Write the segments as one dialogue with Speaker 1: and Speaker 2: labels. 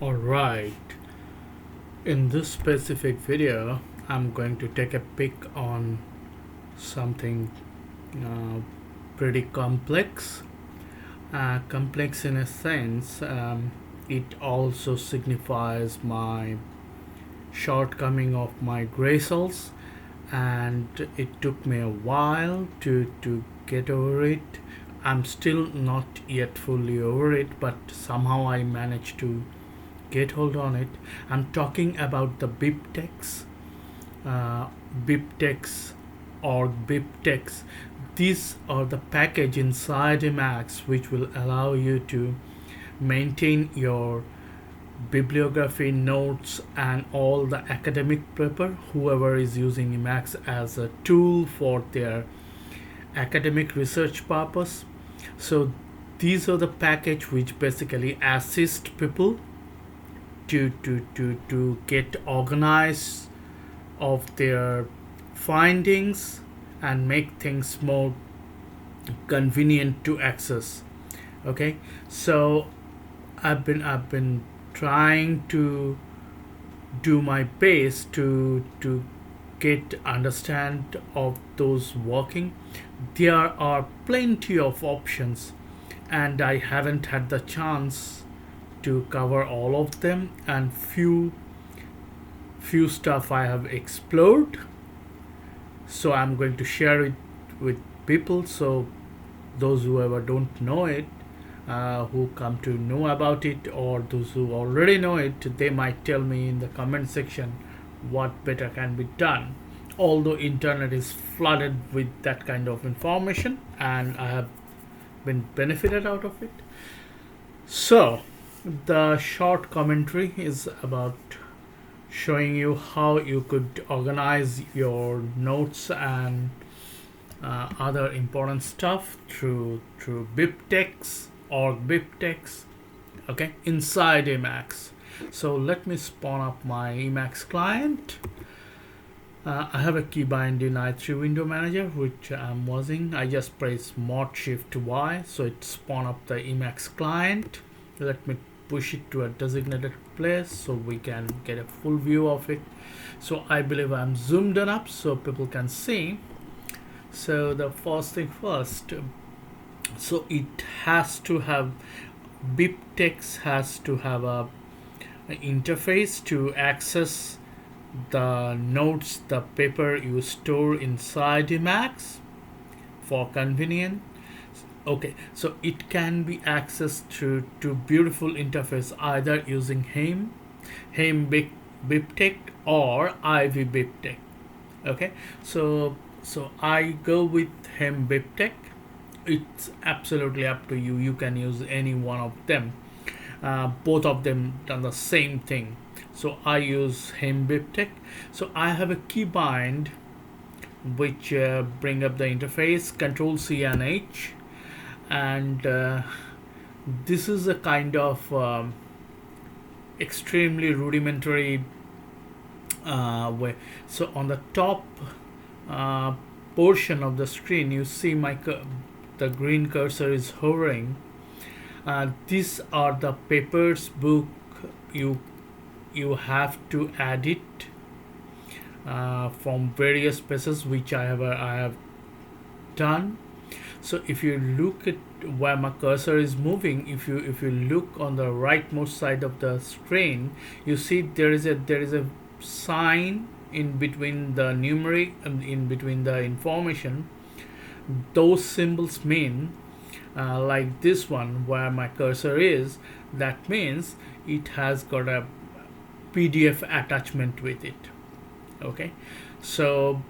Speaker 1: Alright, in this specific video, I'm going to take a pick on something uh, pretty complex. Complex in a sense, it also signifies my shortcoming of my gray cells, and it took me a while to get over it. I'm still not yet fully over it, but somehow I managed to get hold on it. I'm talking about the BibTeX, uh, BibTeX or BibTeX. These are the package inside Emacs which will allow you to maintain your bibliography, notes, and all the academic paper. Whoever is using Emacs as a tool for their academic research purpose. So these are the package which basically assist people to get organized of their findings and make things more convenient to access. Okay, so I've been trying to do my best to get understand of those working. There are plenty of options, and I haven't had the chance to cover all of them, and few stuff I have explored. So I'm going to share it with people, so those who ever don't know it, who come to know about it, or those who already know it, they might tell me in the comment section what better can be done. Although internet is flooded with that kind of information, and I have been benefited out of it. So the short commentary is about showing you how you could organize your notes and other important stuff through BibTeX or BibTeX, okay, inside Emacs. So let me spawn up my Emacs client. I have a keybind in i3 window manager which I'm using. I just press Mod Shift Y, so it spawn up the Emacs client. Let me push it to a designated place so we can get a full view of it. So I believe I'm zoomed in up so people can see. So the first thing first, so it has to have, BibTeX has to have a interface to access the notes, the paper you store inside Emacs for convenience. Okay, so it can be accessed through to beautiful interface either using Hem BibTeX or Ivy BibTeX. Okay, so I go with Hem BibTeX. It's absolutely up to you. You can use any one of them. Both of them done the same thing. So I use Hem BibTeX. So I have a keybind which bring up the interface, Control C and H, and this is a kind of extremely rudimentary way. So on the top uh, portion of the screen, you see the green cursor is hovering. These are the papers book you have to edit from various places, which I have done. So if you look at where my cursor is moving, if you look on the rightmost side of the screen, you see there is a sign in between the numeric and in between the information. Those symbols mean like this one where my cursor is, that means it has got a PDF attachment with it. Okay, so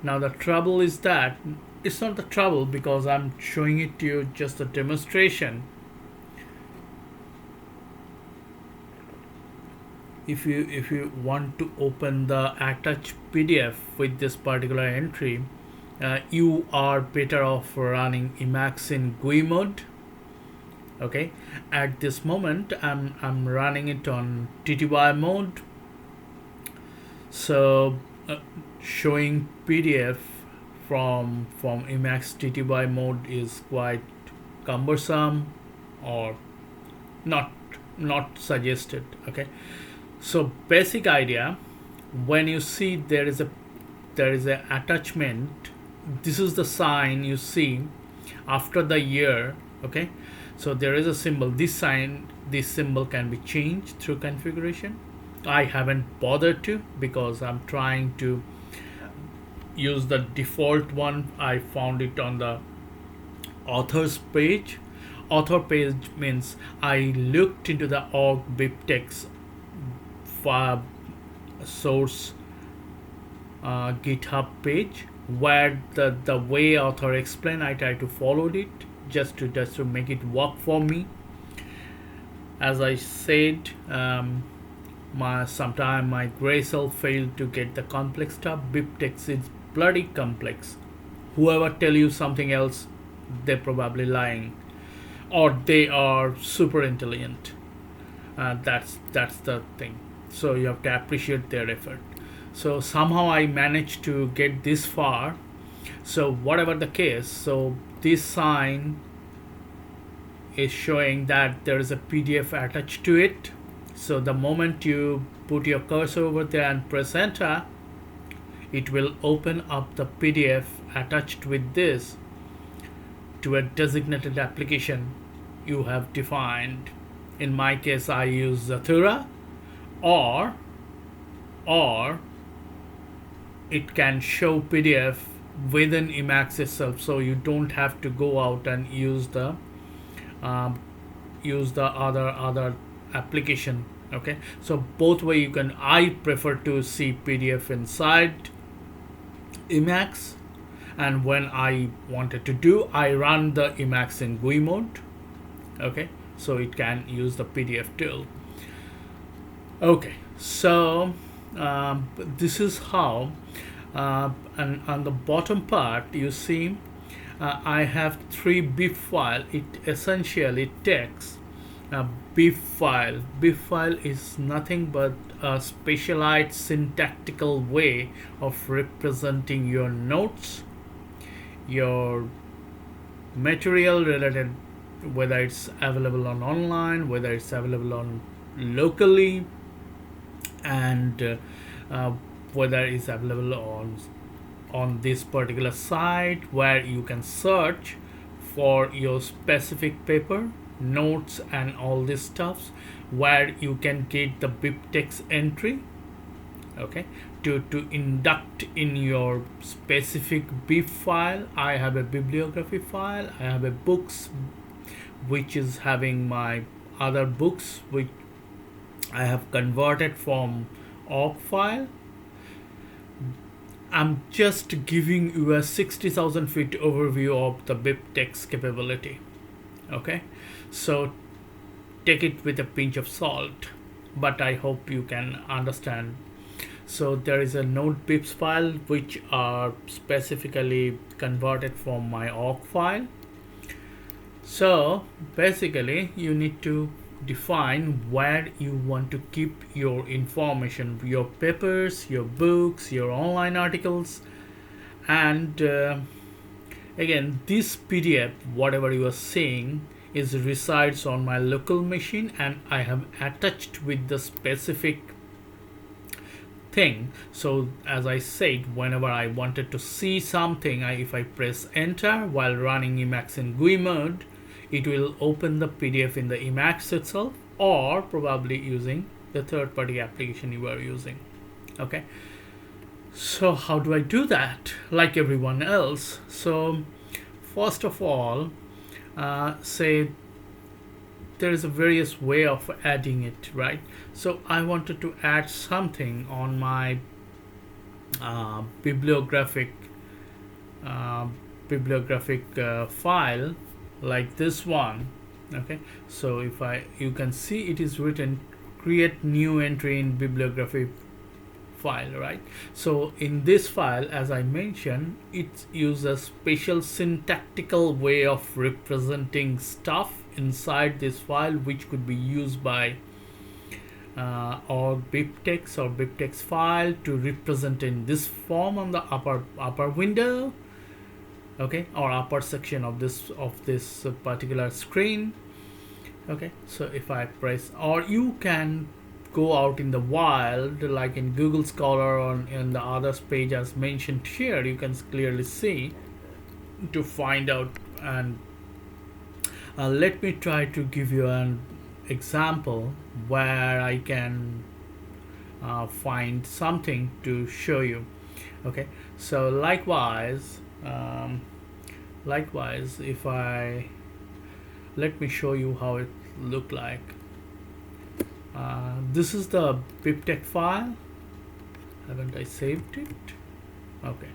Speaker 1: now the trouble is that it's not the trouble because I'm showing it to you just a demonstration. If you want to open the attached PDF with this particular entry, you are better off running Emacs in GUI mode. Okay, at this moment I'm running it on TTY mode. So showing PDF from Emacs TTY mode is quite cumbersome, or not not suggested. Okay, so basic idea, when you see there is a attachment, this is the sign you see after the year. Okay, so there is a symbol, this symbol can be changed through configuration. I haven't bothered to because I'm trying to use the default one. I found it on the authors page. Author page means I looked into the org BibTeX source GitHub page where the way author explained, I try to follow it just to make it work for me. As I said, sometime my gray cell failed to get the complex stuff. BibTeX is bloody complex. Whoever tell you something else, they're probably lying, or they are super intelligent. That's the thing. So you have to appreciate their effort. So somehow I managed to get this far. So whatever the case, so this sign is showing that there is a PDF attached to it. So the moment you put your cursor over there and press enter, it will open up the PDF attached with this to a designated application you have defined. In my case, I use Zathura, or it can show PDF within Emacs itself, so you don't have to go out and use the other application. Okay, so both way you can. I prefer to see PDF inside Emacs, and when I wanted to do, I run the Emacs in GUI mode. Okay, so it can use the PDF tool. Okay, so this is how, and on the bottom part you see I have 3 bib file. It essentially takes a bib file. Bib file is nothing but a specialized syntactical way of representing your notes, your material related, whether it's available on online, whether it's available on locally, and whether it's available on this particular site where you can search for your specific paper, notes, and all this stuff, where you can get the BibTeX entry. Okay, to induct in your specific bib file. I have a bibliography file, I have a books which is having my other books which I have converted from org file. I'm just giving you a 60,000 feet overview of the BibTeX capability. Okay, so take it with a pinch of salt, but I hope you can understand. So there is a node bibs file which are specifically converted from my org file. So basically you need to define where you want to keep your information, your papers, your books, your online articles, and again, this PDF, whatever you are seeing, is resides on my local machine, and I have attached with the specific thing. So as I said, whenever I wanted to see something, if I press enter while running Emacs in GUI mode, it will open the PDF in the Emacs itself, or probably using the third-party application you are using. Okay, so how do I do that like everyone else? So first of all, say there is a various way of adding it, right? So I wanted to add something on my bibliographic file like this one. Okay, so if you can see it is written create new entry in bibliography file, right? So in this file, as I mentioned, it uses a special syntactical way of representing stuff inside this file, which could be used by or BibTeX or BibTeX file to represent in this form on the upper window, okay, or upper section of this particular screen. Okay, so if I press, or you can go out in the wild like in Google Scholar or in the others page as mentioned here, you can clearly see to find out. And let me try to give you an example where I can find something to show you. Okay, so likewise if I, let me show you how it look like. This is the BibTeX file. Haven't I saved it? Okay.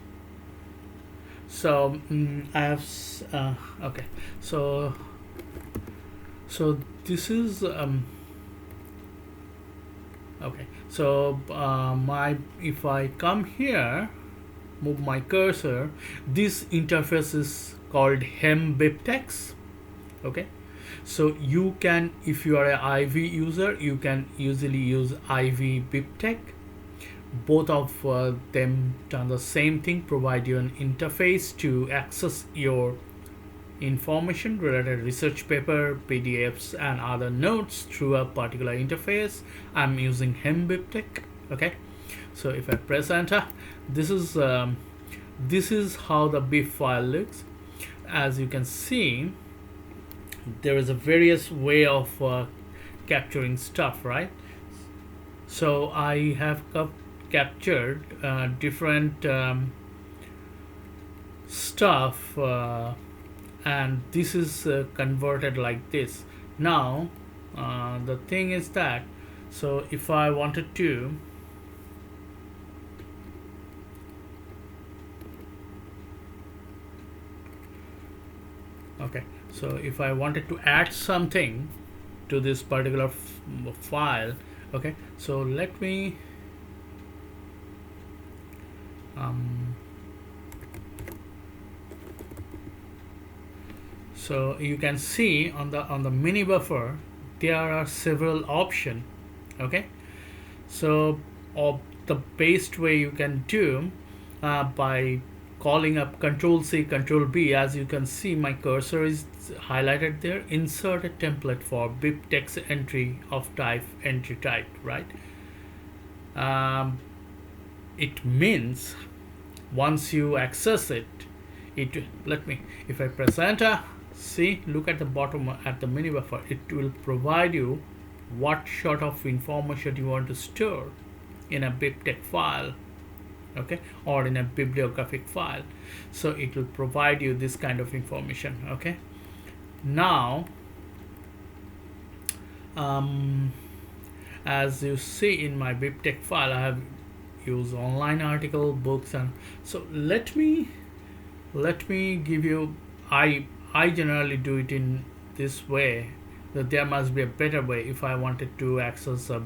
Speaker 1: So I have okay. So this is okay. So my, if I come here, move my cursor, this interface is called BibTeX. Okay, so you can, if you are an IV user, you can easily use IV BibTeX. Both of them done the same thing, provide you an interface to access your information related research paper, PDFs and other notes through a particular interface. I'm using BibTeX. Okay, so if I press enter, this is how the bib file looks. As you can see, there is a various way of capturing stuff, right? So I have captured different stuff, and this is converted like this. Now the thing is that, so if I wanted to, okay, so if I wanted to add something to this particular file, okay, so let me so you can see on the mini buffer there are several options. Okay, so the best way you can do by calling up Control C, Control B. As you can see, my cursor is highlighted there. Insert a template for BibTeX entry of type entry type, right? It means once you access it, let me, if I press enter, see, look at the bottom at the mini buffer, it will provide you what sort of information you want to store in a BibTeX file, okay, or in a bibliographic file. So it will provide you this kind of information. Okay, now as you see in my BibTeX file, I have used online article, books, and so let me give you, I generally do it in this way, that there must be a better way if I wanted to access a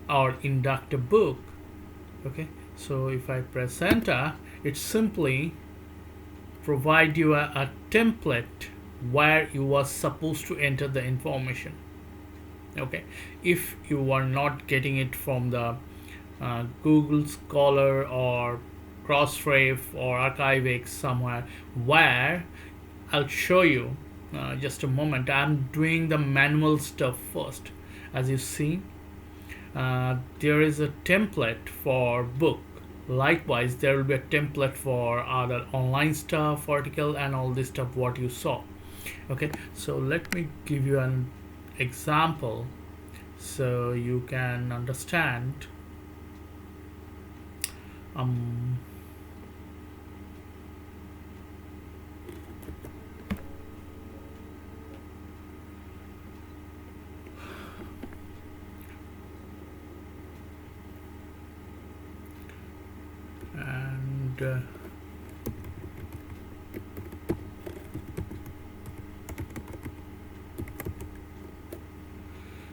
Speaker 1: or induct a book. Okay, so if I press enter, it simply provide you a template where you are supposed to enter the information. Okay, if you are not getting it from the Google Scholar or Crossref or ArchiveX somewhere, where I'll show you just a moment. I'm doing the manual stuff first. As you see, there is a template for book. Likewise, there will be a template for other online stuff, article, and all this stuff what you saw. Okay, so let me give you an example so you can understand. And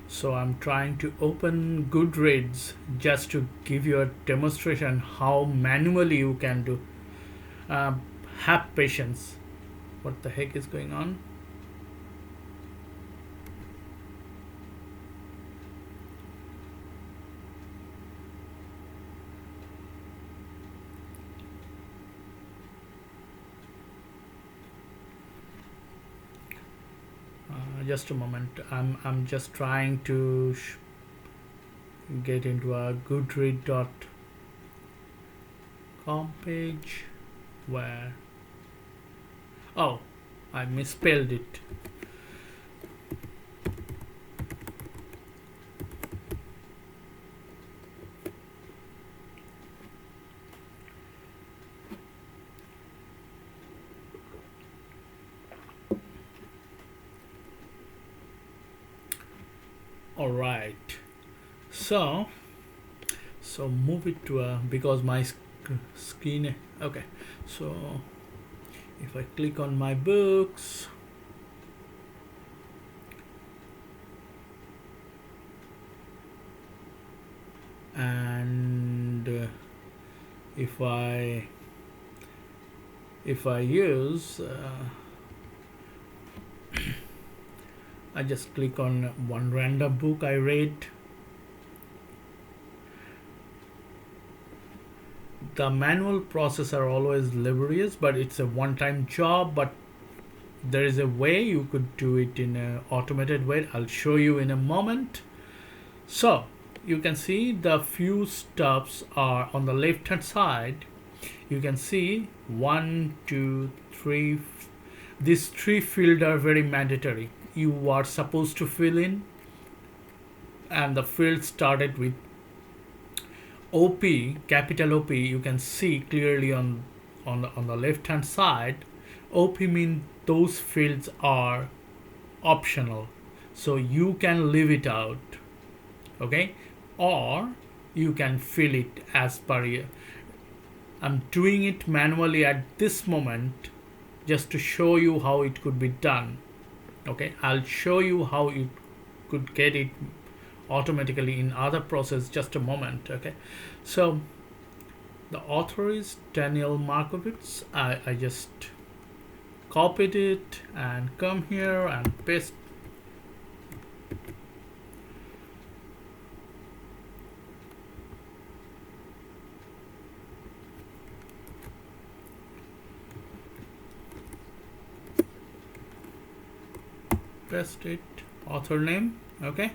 Speaker 1: so I'm trying to open Goodreads just to give you a demonstration how manually you can do. Have patience. What the heck is going on? just a moment. I'm just trying to get into a goodread.com page where, oh, I misspelled it. All right, so move it to a, because my screen, okay, so if I click on my books, and if I use I just click on one random book I read. The manual process are always laborious, but it's a one-time job. But there is a way you could do it in an automated way. I'll show you in a moment. So you can see the few steps are on the left hand side. You can see 1, 2, 3. These 3 fields are very mandatory. You are supposed to fill in, and the field started with OP, capital OP. You can see clearly on the left hand side. OP means those fields are optional, so you can leave it out, okay, or you can fill it as per you. I'm doing it manually at this moment just to show you how it could be done. Okay, I'll show you how you could get it automatically in other process, just a moment. Okay, so the author is Daniel Markovits. I just copied it and come here and paste. Paste it, author name. Okay,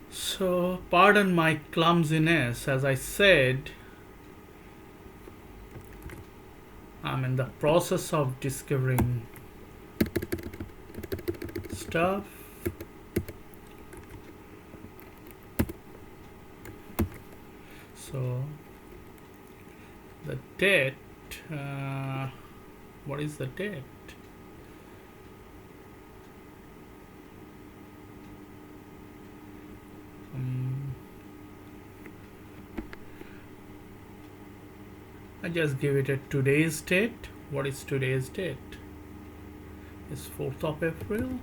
Speaker 1: so pardon my clumsiness. As I said, I'm in the process of discovering stuff. So the date, what is the date? I just give it a today's date. What is today's date? It's 4th of April.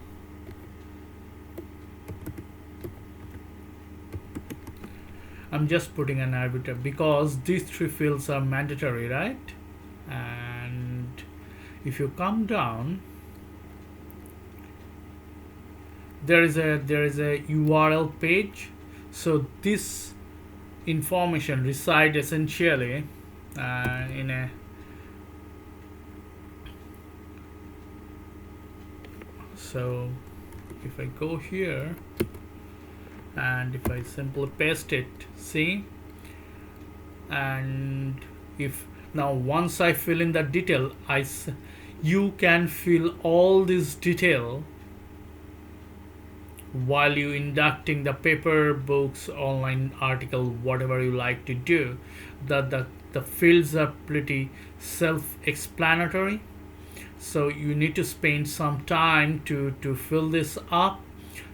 Speaker 1: I'm just putting an arbitrary because these 3 fields are mandatory, right? And if you come down, there is a URL page. So this information resides essentially in a so if I go here and if I simply paste it, see, and if now once I fill in the detail, you can fill all this detail while you inducting the paper, books, online article, whatever you like to do. The fields are pretty self-explanatory, so you need to spend some time to fill this up.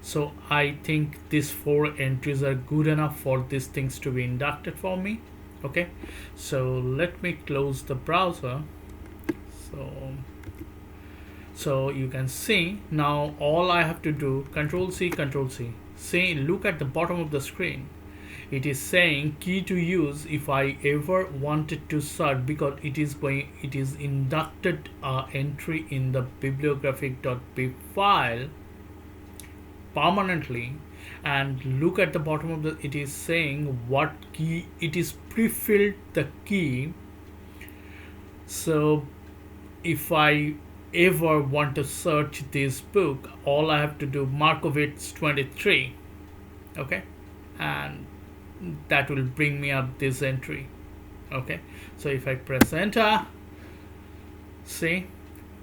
Speaker 1: So I think these 4 entries are good enough for these things to be inducted for me. Okay, so let me close the browser. So you can see now all I have to do, Control C, Control C. See, look at the bottom of the screen. It is saying key to use if I ever wanted to search, because it is inducted entry in the bibliographic.bib file permanently. And look at the bottom of it is saying what key, it is pre-filled the key. So if I ever want to search this book, all I have to do Markowitz 23, okay, and that will bring me up this entry. Okay, so if I press enter, see,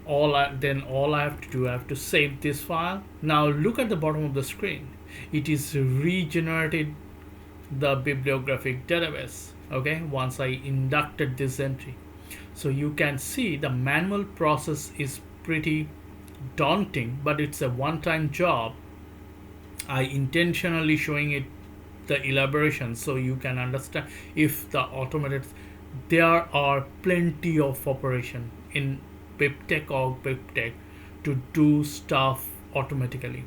Speaker 1: then all I have to do, I have to save this file. Now look at the bottom of the screen. It is regenerated the bibliographic database, okay, once I inducted this entry. So you can see the manual process is pretty daunting, but it's a one-time job. I intentionally showing it the elaboration so you can understand if the automated. There are plenty of operation in BibTeX or BibTeX to do stuff automatically.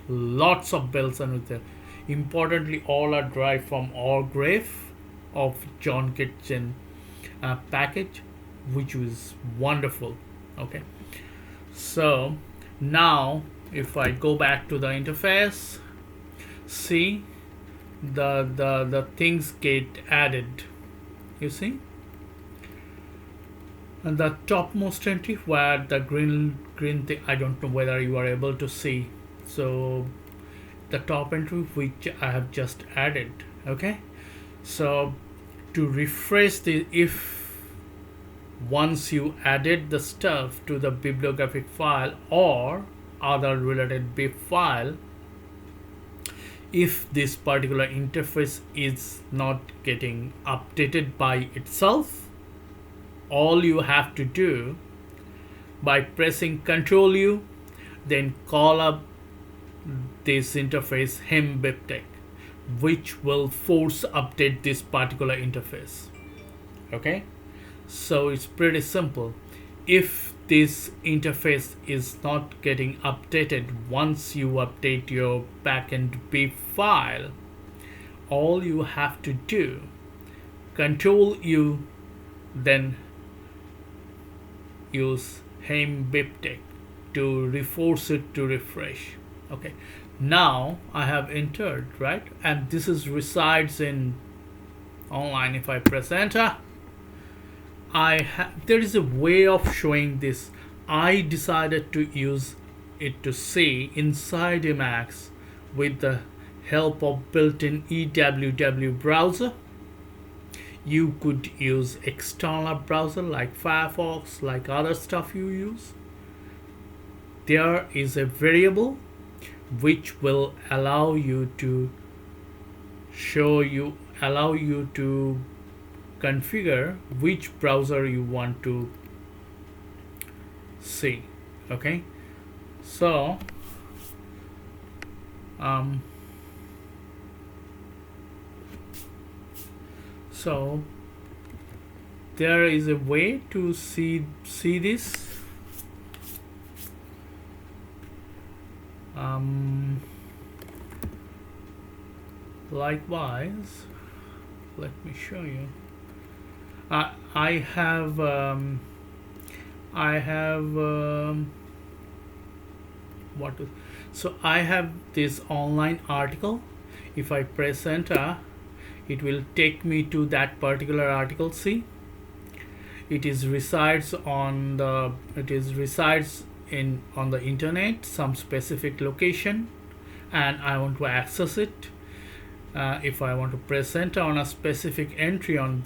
Speaker 1: Lots of bells and whistles. Importantly, all are derived from Orgrave of John Kitchen package, which was wonderful. Okay, so now if I go back to the interface, see the things get added. You see, and the topmost entry where the green thing, I don't know whether you are able to see. So the top entry which I have just added. Okay, so to refresh the, if once you added the stuff to the bibliographic file or other related bib file, if this particular interface is not getting updated by itself, all you have to do by pressing Ctrl U, then call up this interface BibTeX, which will force update this particular interface. Okay, so it's pretty simple. If this interface is not getting updated once you update your backend bib file, all you have to do, Ctrl U, then use BibTeX to force it to refresh. Okay, now I have entered, right, and this is resides in online. If I press enter, there is a way of showing this. I decided to use it to see inside Emacs with the help of built-in EWW browser. You could use external browser like Firefox, like other stuff you use. There is a variable which will allow you to configure which browser you want to see. Okay, so so there is a way to see this. Likewise, let me show you. I have so I have this online article. If I press enter, it will take me to that particular article. See, it resides on the internet, some specific location, and I want to access it. If I want to press enter on a specific entry on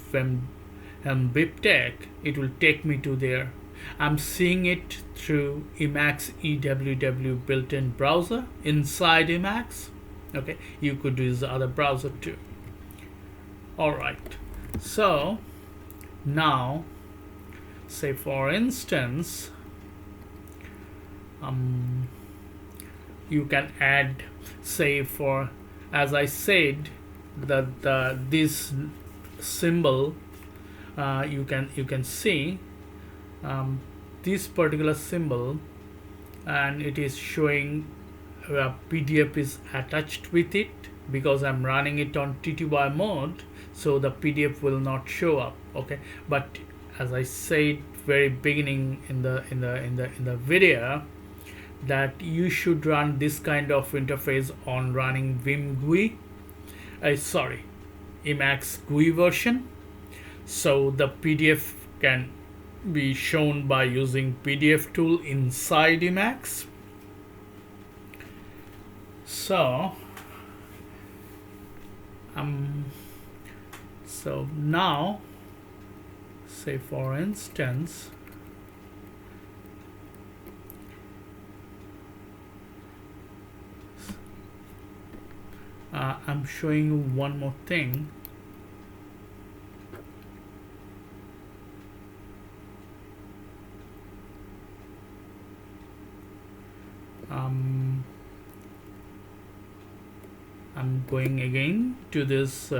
Speaker 1: BibTeX, it will take me to there. I'm seeing it through Emacs EWW built-in browser inside Emacs. Okay, you could use the other browser too. Alright, so now say for instance you can add, say, for, as I said, this symbol, you can see this particular symbol, and it is showing a PDF is attached with it because I'm running it on TTY mode, so the PDF will not show up. Okay, but as I said very beginning in the video, that you should run this kind of interface on running Vim GUI, Emacs GUI version, so the PDF can be shown by using PDF tool inside Emacs. So so now, say for instance, I'm showing you one more thing. I'm going again to this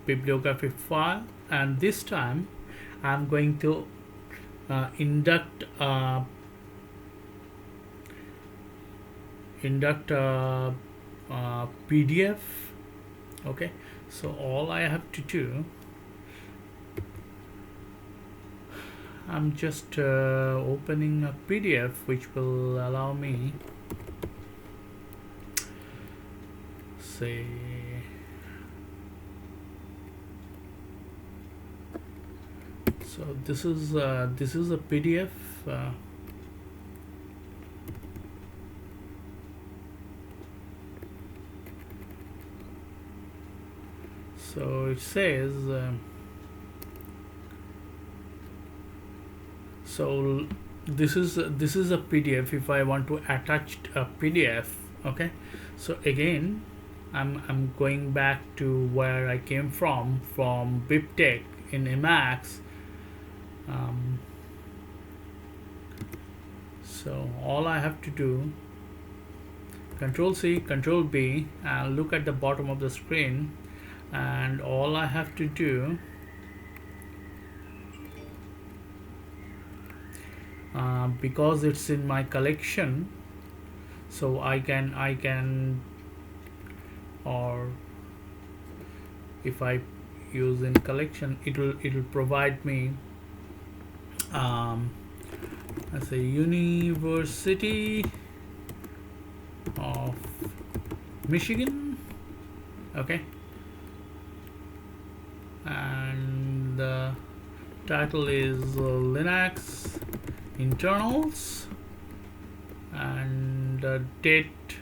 Speaker 1: bibliography file, and this time I'm going to induct PDF. Okay, so all I have to do, I'm just opening a PDF which will allow me, say, so this is a PDF. So it says, so this is a PDF. If I want to attach a PDF, okay, so again I'm going back to where I came from BibTeX in Emacs. So all I have to do, Control C, Control B, and look at the bottom of the screen, and all I have to do, because it's in my collection, so I can, or if I use in collection, it'll provide me as a University of Michigan, okay, and the title is Linux internals, and the date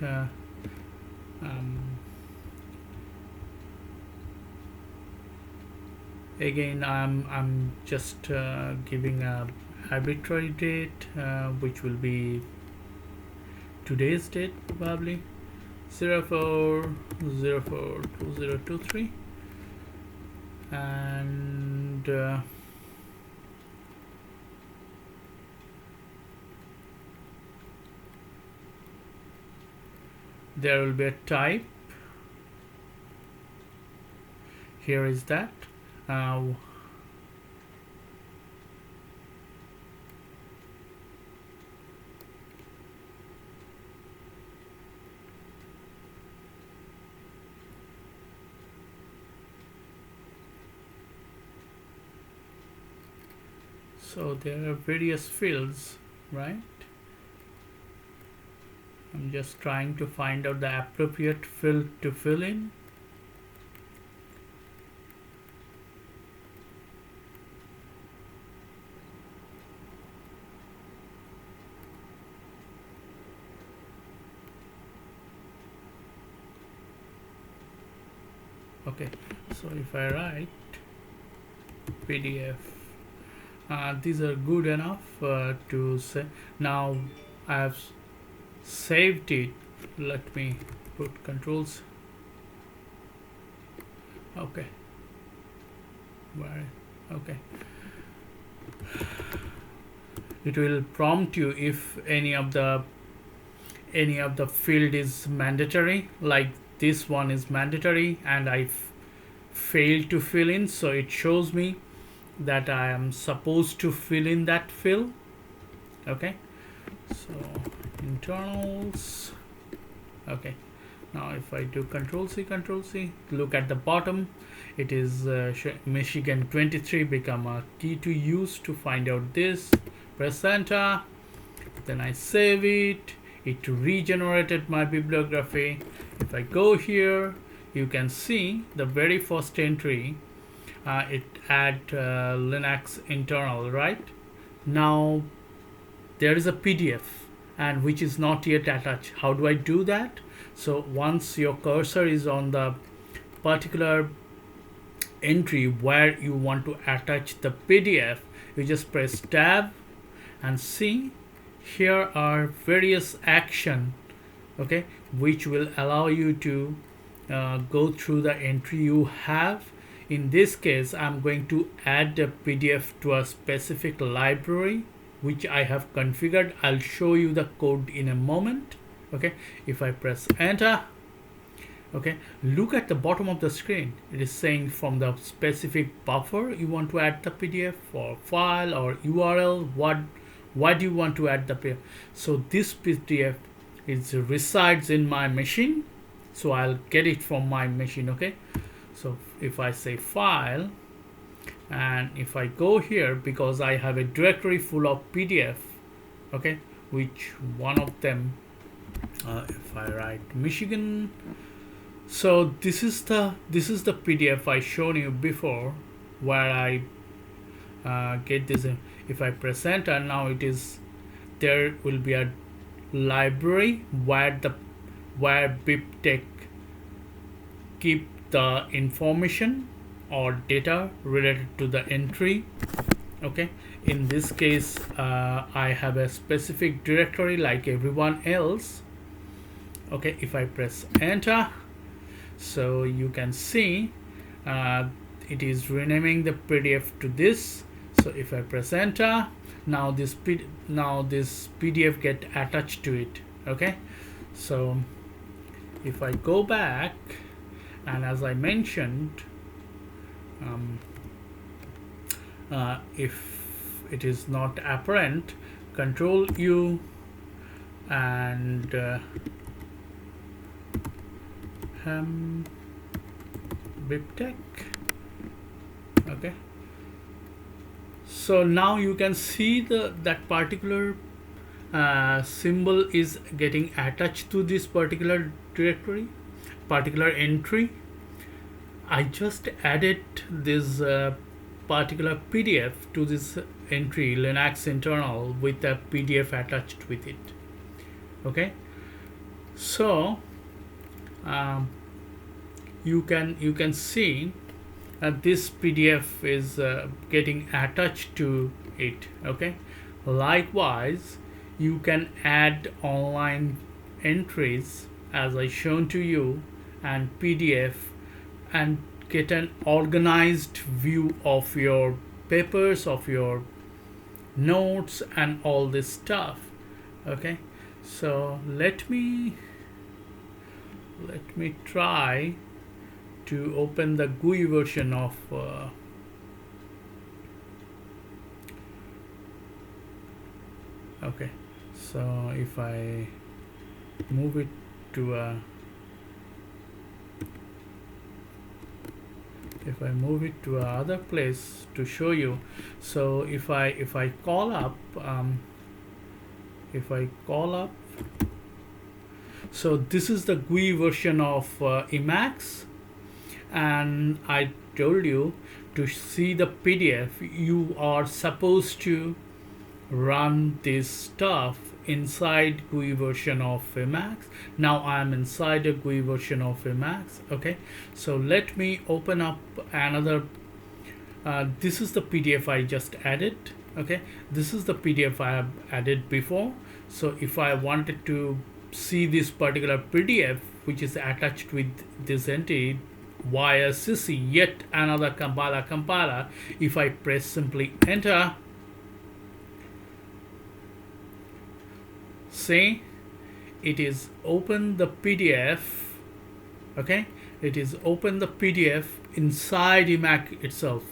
Speaker 1: again I'm just giving a arbitrary date, which will be today's date, probably 04/04/2023, and there will be a type. Here is that. So there are various fields, right? I'm just trying to find out the appropriate field to fill in. Okay, so if I write PDF, these are good enough to say. Now I have saved it. Let me put controls. Okay, okay, it will prompt you if any of the field is mandatory, like this one is mandatory and I failed to fill in, so it shows me that I am supposed to fill in that field. Okay, so internals. Okay, now if I do Control C, look at the bottom, it is Michigan 23 become a key to use to find out this. Press enter, then I save it. It regenerated my bibliography. If I go here, you can see the very first entry, it add Linux internal, right? Now there is a PDF and which is not yet attached. How do I do that? So once your cursor is on the particular entry where you want to attach the PDF, you just press tab and see here are various action, okay, which will allow you to go through the entry you have. In this case, I'm going to add a PDF to a specific library which I have configured. I'll show you the code in a moment. Okay, if I press enter, okay, look at the bottom of the screen. It is saying from the specific buffer you want to add the PDF or file or URL. What do you want to add the PDF? So this PDF resides in my machine, so I'll get it from my machine. Okay, so if I say file and if I go here, because I have a directory full of PDF, okay, which one of them, if I write Michigan, so this is the PDF I shown you before where I get this in. If I press enter, now it is, there will be a library where BibTeX keep the information or data related to the entry. Okay, in this case I have a specific directory like everyone else. Okay, if I press enter, so you can see it is renaming the PDF to this. So if I press enter, now this PDF get attached to it. Okay, so if I go back, and as I mentioned, if it is not apparent, Control U and BibTeX. Okay, so now you can see that particular symbol is getting attached to this particular directory, particular entry. I just added this particular PDF to this entry, Linux internal, with a PDF attached with it. Okay, so you can see this PDF is getting attached to it. Okay, likewise you can add online entries as I shown to you and PDF and get an organized view of your papers, of your notes and all this stuff. Okay, so let me try to open the GUI version of okay, so if I move it to a other place to show you. So if I call up so this is the GUI version of Emacs, and I told you to see the PDF you are supposed to run this stuff inside GUI version of Emacs. Now I am inside a GUI version of Emacs. Okay, so let me open up another. This is the PDF I just added. Okay, this is the PDF I have added before. So if I wanted to see this particular PDF which is attached with this entity via CC, yet another compiler, if I press simply enter, see it is open the PDF. Okay, it is open the PDF inside Emacs itself.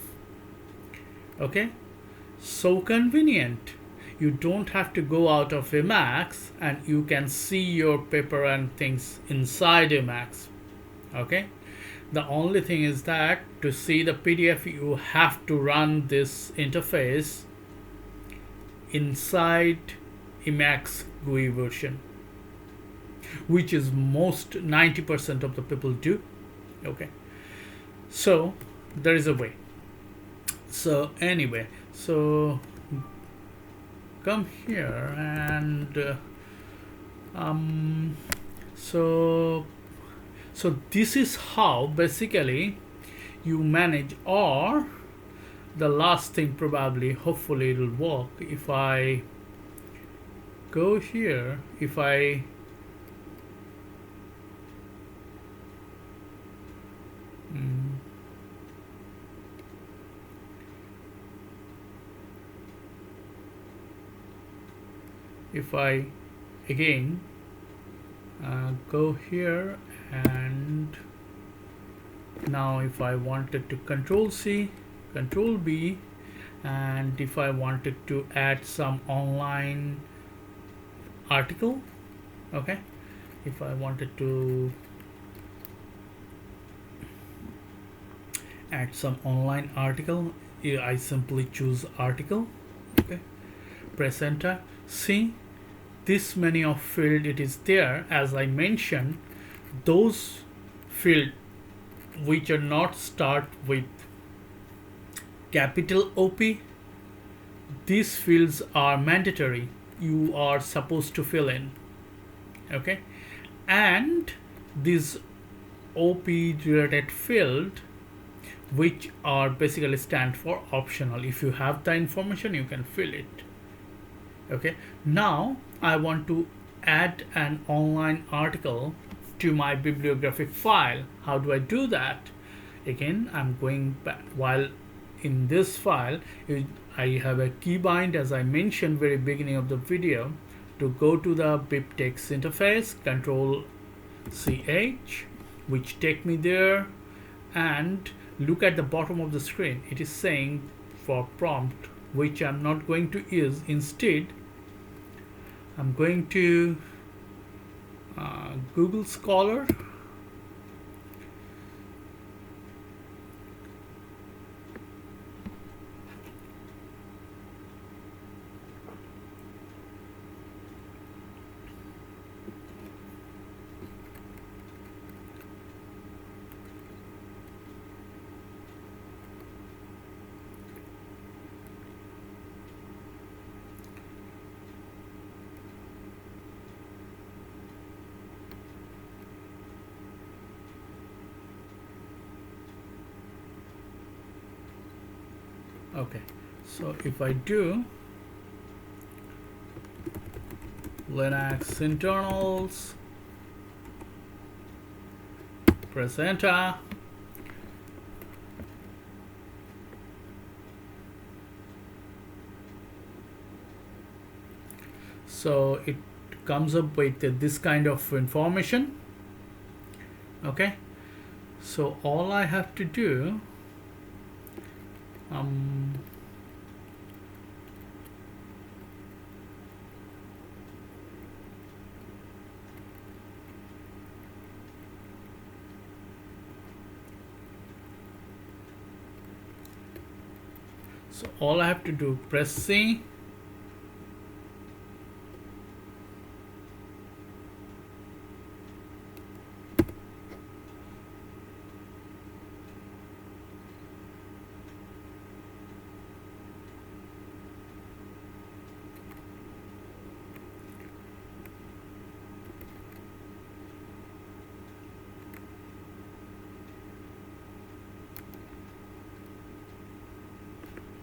Speaker 1: Okay, so convenient. You don't have to go out of Emacs and you can see your paper and things inside Emacs. Okay, the only thing is that to see the PDF you have to run this interface inside Emacs GUI version, which is most 90% of the people do. Okay, so there is a way. So anyway, so come here and so this is how basically you manage. Or the last thing, probably, hopefully it'll work, if I go here, if I if I again go here, and now if I wanted to control C, control B, and if I wanted to add some online article, okay, if I wanted to add some online article, I simply choose article, okay, press enter. See, this many of field it is there. As I mentioned, those field which are not start with capital OP, these fields are mandatory, you are supposed to fill in, okay, and this OP related field which are basically stand for optional. If you have the information, you can fill it. Okay, now I want to add an online article to my bibliographic file. How do I do that? Again, I'm going back. While in this file, I have a keybind, as I mentioned very beginning of the video, to go to the BibTeX interface, Control CH, which take me there, and look at the bottom of the screen. It is saying for prompt, which I'm not going to use. Instead, I'm going to Google Scholar. Okay, so if I do Linux internals, press enter, so it comes up with this kind of information. Okay, so all I have to do, so all I have to do, press C,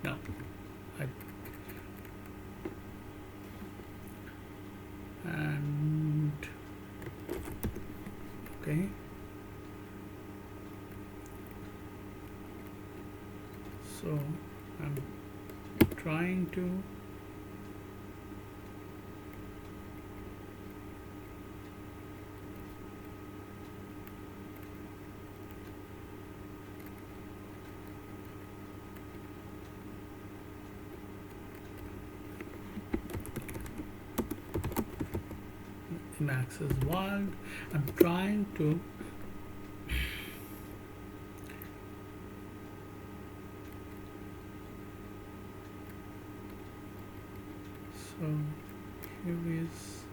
Speaker 1: no, and okay, so I'm trying to Emacs is wild. I'm trying to so here is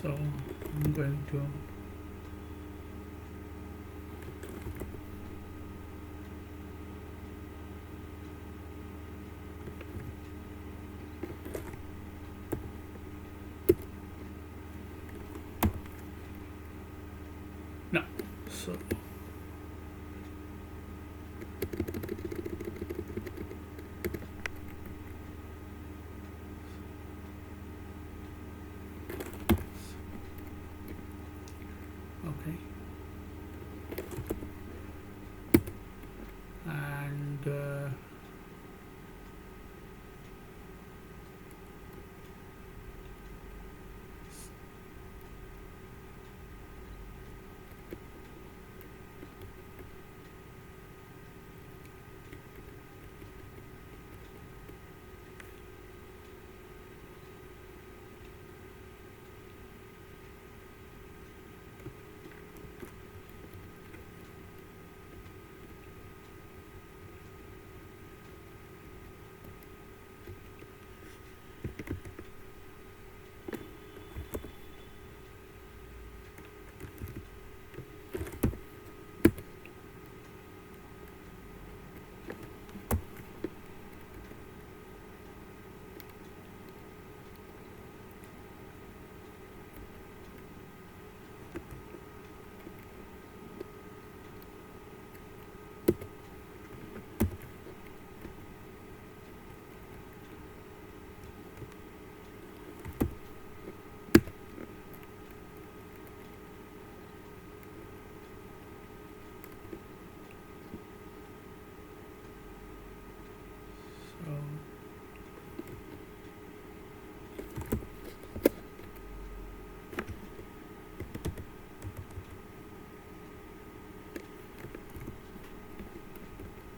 Speaker 1: So I'm going to no. So okay, and so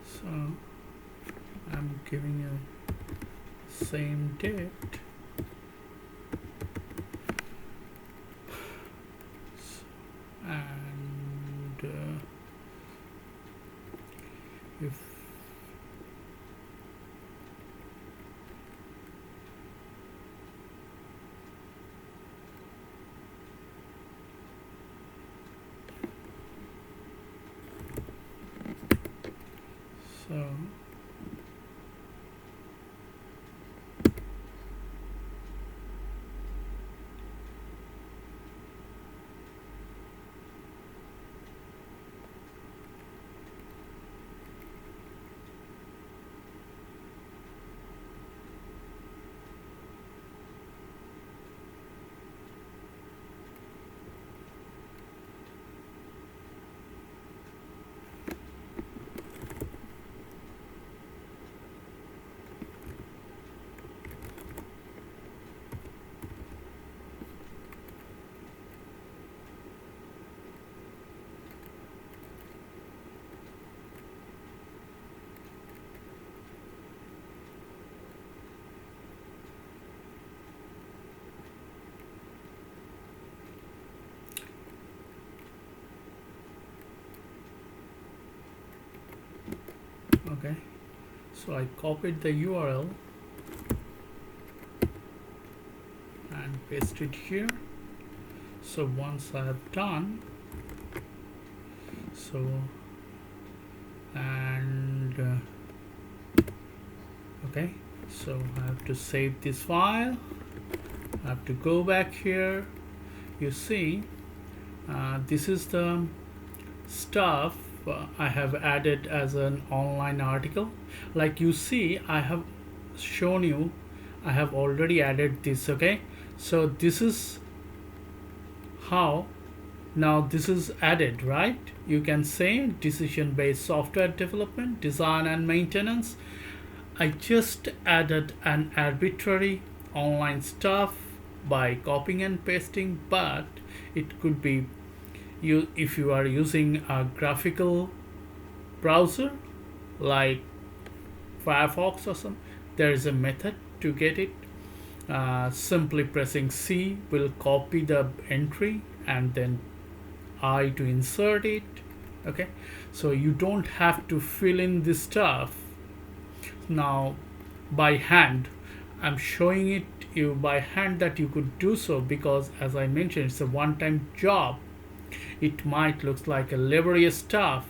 Speaker 1: so I'm giving a same date. And if so okay, so I copied the URL and paste it here. So once I have done, so and okay, so I have to save this file. I have to go back here. You see, this is the stuff I have added as an online article. Like you see, I have shown you, I have already added this. Okay, so this is how now this is added, right? You can say decision based software development, design and maintenance. I just added an arbitrary online stuff by copying and pasting, but it could be you if you are using a graphical browser like Firefox or some. There is a method to get it. Simply pressing C will copy the entry and then I to insert it. Okay, so you don't have to fill in this stuff now by hand. I'm showing it you by hand that you could do so, because as I mentioned, it's a one-time job. It might look like a laborious stuff,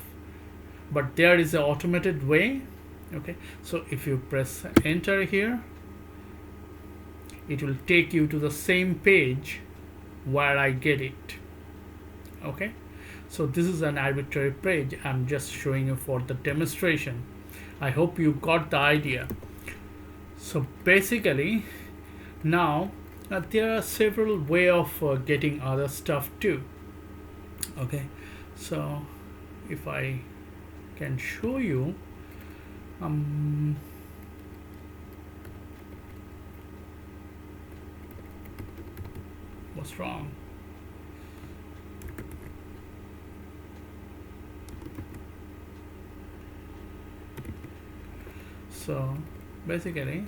Speaker 1: but there is an automated way. Okay, so if you press enter here, it will take you to the same page where I get it. Okay, so this is an arbitrary page. I'm just showing you for the demonstration. I hope you got the idea. So basically now there are several way of getting other stuff too. Okay, so if I can show you, what's wrong. So basically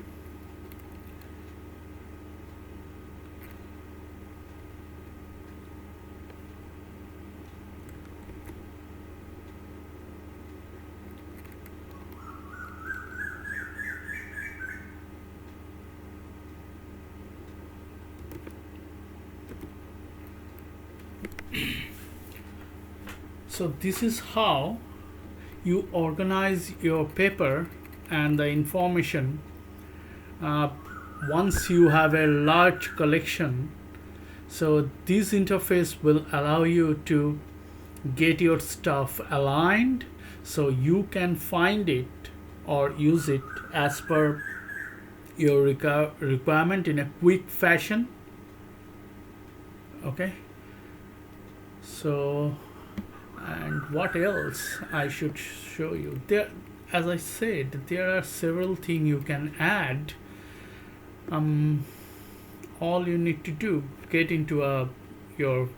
Speaker 1: so this is how you organize your paper and the information. Once you have a large collection, so this interface will allow you to get your stuff aligned so you can find it or use it as per your requirement in a quick fashion. Okay, so and what else I should show you there? As I said, there are several things you can add. All you need to do, get into your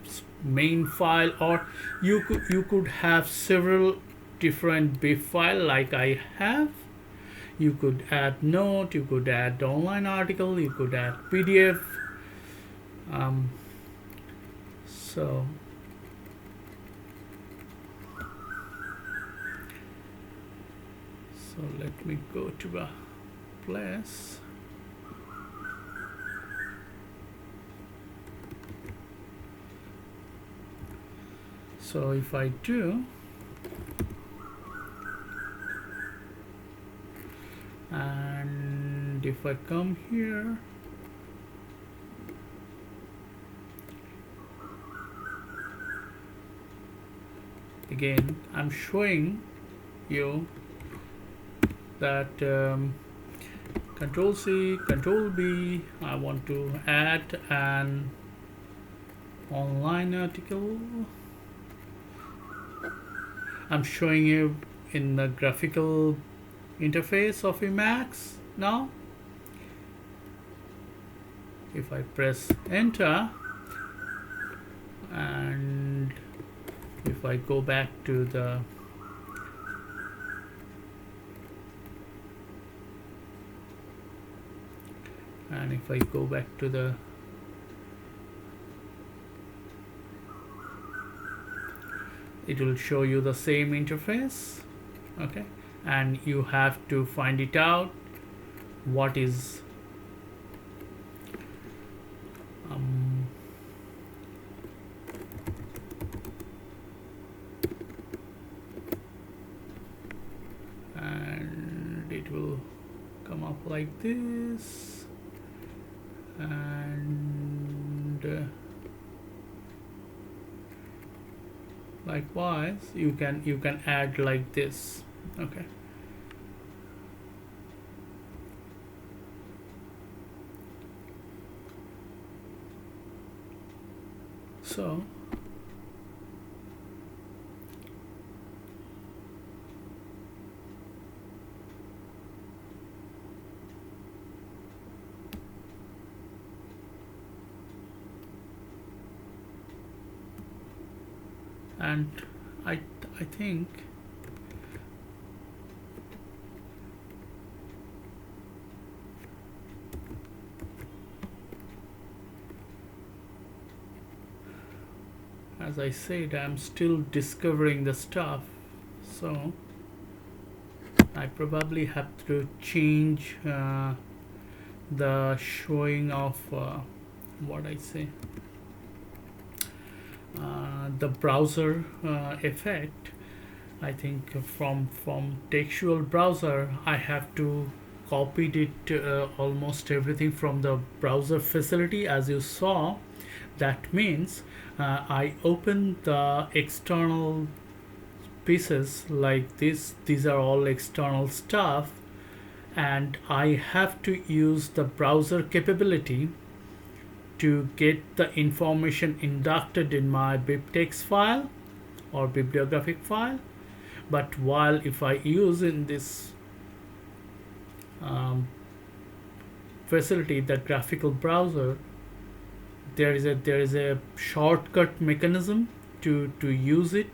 Speaker 1: main file, or you could have several different bib file like I have. You could add note, you could add online article, you could add PDF. So let me go to a place. So if I do, and if I come here, again I'm showing you that Control C, Control B, I want to add an online article. I'm showing you in the graphical interface of Emacs now. If I press enter and if I go back to the it will show you the same interface. Okay, and you have to find it out what is and it will come up like this, and likewise you can add like this. Okay, so and I think as I said, I'm still discovering the stuff, so I probably have to change the showing of what I say, the browser effect. I think from textual browser I have to copied it almost everything from the browser facility, as you saw. That means I open the external pieces like this. These are all external stuff, and I have to use the browser capability to get the information inducted in my BibTeX file or bibliographic file. But while if I use in this facility the graphical browser, there is a shortcut mechanism to use it,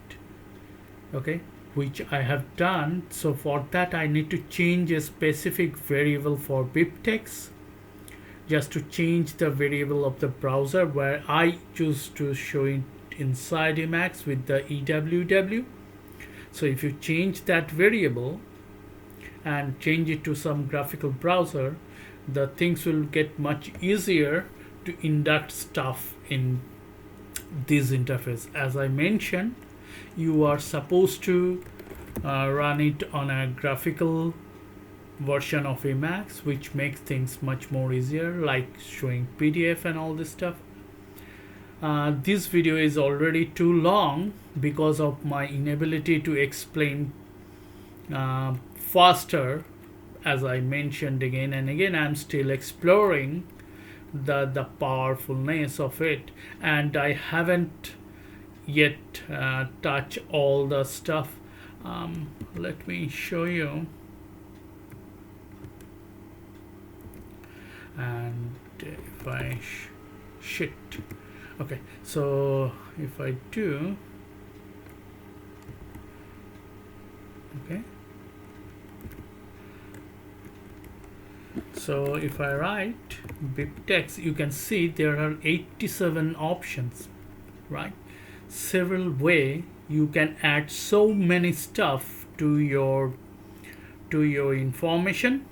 Speaker 1: okay, which I have done. So for that I need to change a specific variable for BibTeX, just to change the variable of the browser, where I choose to show it inside Emacs with the EWW. So if you change that variable and change it to some graphical browser, the things will get much easier to induct stuff in this interface. As I mentioned, you are supposed to run it on a graphical version of Emacs, which makes things much more easier, like showing PDF and all this stuff. This video is already too long because of my inability to explain faster. As I mentioned again and again, I'm still exploring the powerfulness of it, and I haven't yet touched all the stuff. Let me show you. And if I shit, okay, so if I do, okay, so if I write BibTeX, you can see there are 87 options, right? Several way you can add so many stuff to your information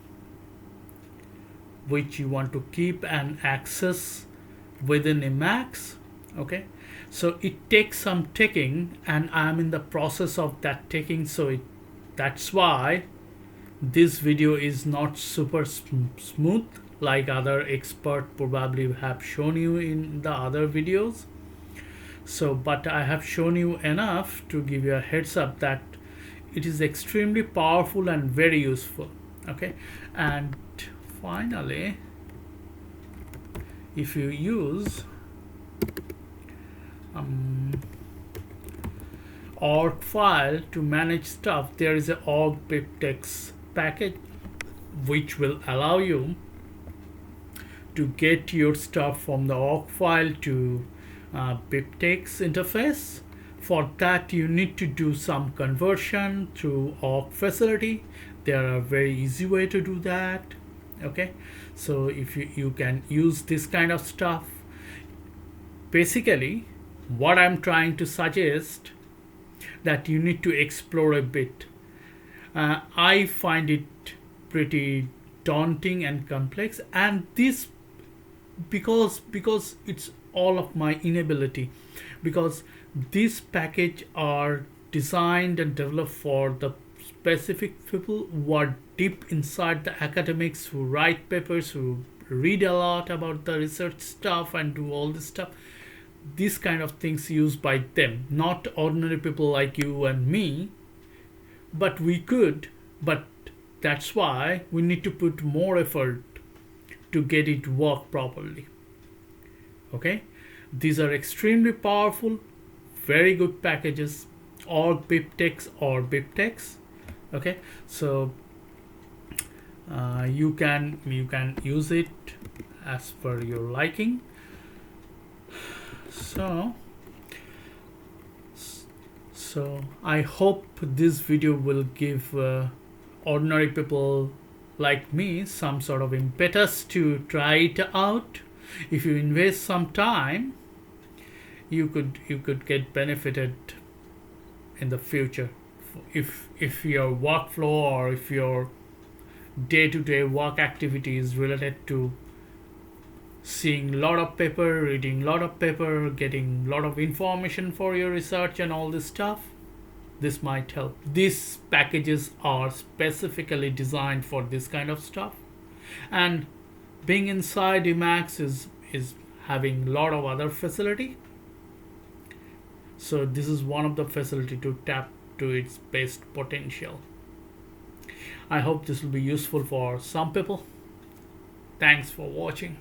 Speaker 1: which you want to keep and access within Emacs. Okay, so it takes some taking, and I'm in the process of that taking. So that's why this video is not super smooth like other expert probably have shown you in the other videos. So but I have shown you enough to give you a heads up that it is extremely powerful and very useful. Okay, and finally, if you use org file to manage stuff, there is a org BibTeX package which will allow you to get your stuff from the org file to BibTeX interface. For that you need to do some conversion through org facility. There are very easy way to do that. Okay, so if you can use this kind of stuff, basically what I'm trying to suggest that you need to explore a bit. I find it pretty daunting and complex, and this because it's all of my inability, because these packages are designed and developed for the specific people who are deep inside the academics, who write papers, who read a lot about the research stuff and do all this stuff. These kind of things used by them, not ordinary people like you and me. But we could, but that's why we need to put more effort to get it work properly. Okay, these are extremely powerful, very good packages, org BibTeX or BibTeX. Okay, so you can use it as per your liking. So I hope this video will give ordinary people like me some sort of impetus to try it out. If you invest some time, you could get benefited in the future if your workflow or if your day-to-day work activities related to seeing a lot of paper, reading a lot of paper, getting a lot of information for your research and all this stuff, this might help. These packages are specifically designed for this kind of stuff, and being inside Emacs is having a lot of other facility. So this is one of the facility to tap to its best potential. I hope this will be useful for some people. Thanks for watching.